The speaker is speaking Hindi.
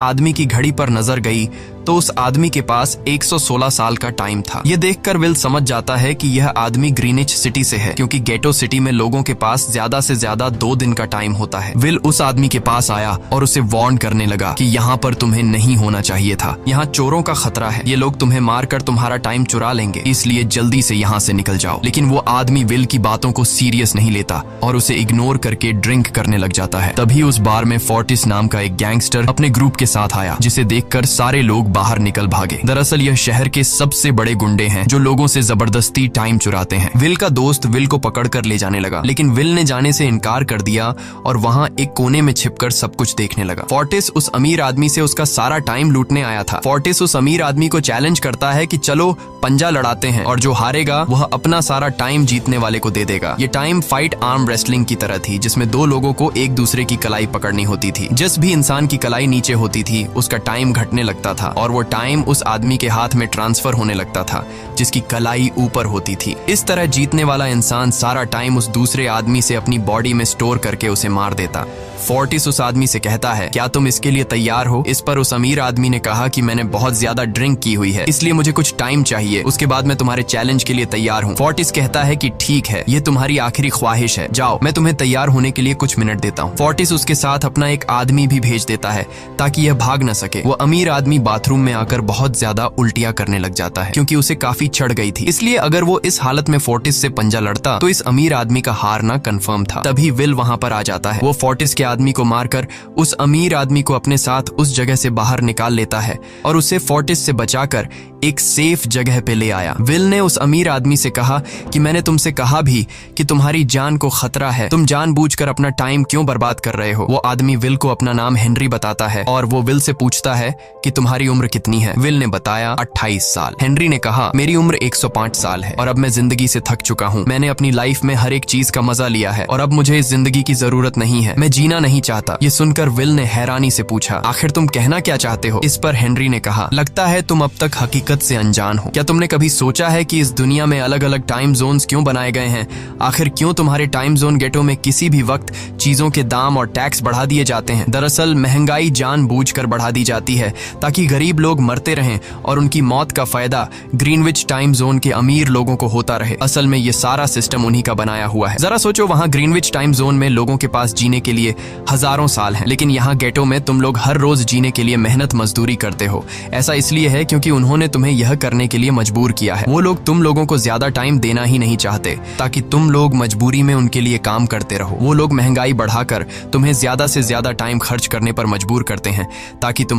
आदमी की घड़ी पर नजर गई तो उस आदमी के पास 116 साल का टाइम था। ये देखकर विल समझ जाता है कि यह आदमी ग्रीनिच सिटी से है, क्योंकि गेटो सिटी में लोगों के पास ज्यादा से ज्यादा 2 दिन का टाइम होता है। विल उस आदमी के पास आया और उसे वार्न करने लगा कि यहाँ पर तुम्हें नहीं होना चाहिए था। यहाँ चोरों का खतरा है, ये लोग तुम्हें मारकर तुम्हारा टाइम चुरा लेंगे, इसलिए जल्दी से यहाँ से निकल जाओ। लेकिन वो आदमी विल की बातों को सीरियस नहीं लेता और उसे इग्नोर करके ड्रिंक करने लग जाता है। तभी उस बार में फोर्टिस नाम का एक गैंगस्टर अपने ग्रुप के साथ आया, जिसे देखकर सारे लोग बाहर निकल भागे। दरअसल यह शहर के सबसे बड़े गुंडे हैं जो लोगों से जबरदस्ती टाइम चुराते हैं। विल का दोस्त विल को पकड़कर ले जाने लगा, लेकिन विल ने जाने से इनकार कर दिया और वहां एक कोने में छिपकर सब कुछ देखने लगा। फोर्टिस उस अमीर आदमी से उसका सारा टाइम लूटने आया था। फोर्टिस उस अमीर आदमी को चैलेंज करता है कि चलो पंजा लड़ाते हैं और जो हारेगा वह अपना सारा टाइम जीतने वाले को दे देगा। ये टाइम फाइट आर्म रेसलिंग की तरह थी, जिसमें 2 लोगों को एक दूसरे की कलाई पकड़नी होती थी। जिस भी इंसान की कलाई नीचे होती थी उसका टाइम घटने लगता था और वो टाइम उस आदमी के हाथ में ट्रांसफर होने लगता था जिसकी कलाई ऊपर होती थी। इस तरह जीतने वाला इंसान सारा टाइम उस दूसरे आदमी से अपनी बॉडी में स्टोर करके उसे मार देता। फोर्टिस उस आदमी से कहता है, क्या तुम इसके लिए तैयार हो? इस पर उस अमीर आदमी ने कहा कि मैंने बहुत ज्यादा ड्रिंक की हुई है, इसलिए मुझे कुछ टाइम चाहिए, उसके बाद मैं तुम्हारे चैलेंज के लिए तैयार हूँ। फोर्टिस कहता है कि ठीक है, ये तुम्हारी आखिरी ख्वाहिश है, जाओ, मैं तुम्हें तैयार होने के लिए कुछ मिनट देता हूँ। फोर्टिस उसके साथ अपना एक आदमी भी भेज देता है ताकि यह भाग न सके। वो अमीर आदमी बाथरूम में आकर बहुत ज्यादा उल्टियां करने लग जाता है, क्योंकि उसे काफी चढ़ गई थी। इसलिए अगर वो इस हालत में फोर्टिस से पंजा लड़ता तो इस अमीर आदमी का हारना कंफर्म था। तभी विल वहां पर आ जाता है। वो फोर्टिस के आदमी को मारकर उस अमीर आदमी को अपने साथ उस जगह से बाहर निकाल लेता है और उसे फोर्टिस से बचाकर एक सेफ जगह पे ले आया। विल ने उस अमीर आदमी से कहा कि मैंने तुमसे कहा भी कि तुम्हारी जान को खतरा है, तुम जानबूझकर अपना टाइम क्यों बर्बाद कर रहे हो। वो आदमी विल को अपना नाम हेनरी बताता है और वो विल से पूछता है कि तुम्हारी उम्र कितनी है। विल ने बताया 28 साल। हेनरी ने कहा, मेरी उम्र 105 साल है और अब मैं जिंदगी से थक चुका हूँ। मैंने अपनी लाइफ में हर एक चीज का मजा लिया है और अब मुझे इस जिंदगी की जरूरत नहीं है, मैं जीना नहीं चाहता। ये सुनकर विल ने हैरानी से पूछा, आखिर तुम कहना क्या चाहते हो? इस पर हेनरी ने कहा, लगता है तुम अब तक हकीकत से अनजान हो। क्या तुमने कभी सोचा है कि इस दुनिया में अलग अलग टाइम जोन्स क्यों बनाए गए हैं? आखिर क्यों तुम्हारे टाइम जोन गेटो में किसी भी वक्त चीजों के दाम और टैक्स बढ़ा दिए जाते हैं? दरअसल महंगाई जानबूझकर बढ़ा दी जाती है ताकि गरीब लोग मरते रहें और उनकी मौत का फायदा ग्रीनविच टाइम जोन के अमीर लोगों को होता रहे। असल में ये सारा सिस्टम उन्हीं का बनाया हुआ है। जरा सोचो, वहाँ ग्रीनविच टाइम जोन में लोगों के पास जीने के लिए हजारों साल हैं, लेकिन यहाँ गेटो में तुम लोग हर रोज जीने के लिए मेहनत मजदूरी करते हो। ऐसा इसलिए है क्योंकि उन्होंने तुम्हें यह करने के लिए मजबूर किया है। वो लोग तुम लोगों को ज्यादा टाइम देना ही नहीं चाहते ताकि तुम लोग मजबूरी में उनके लिए काम करते रहो। वो लोग महंगाई बढ़ाकर तुम्हें ज्यादा से ज्यादा टाइम खर्च करने पर मजबूर करते हैं ताकि तुम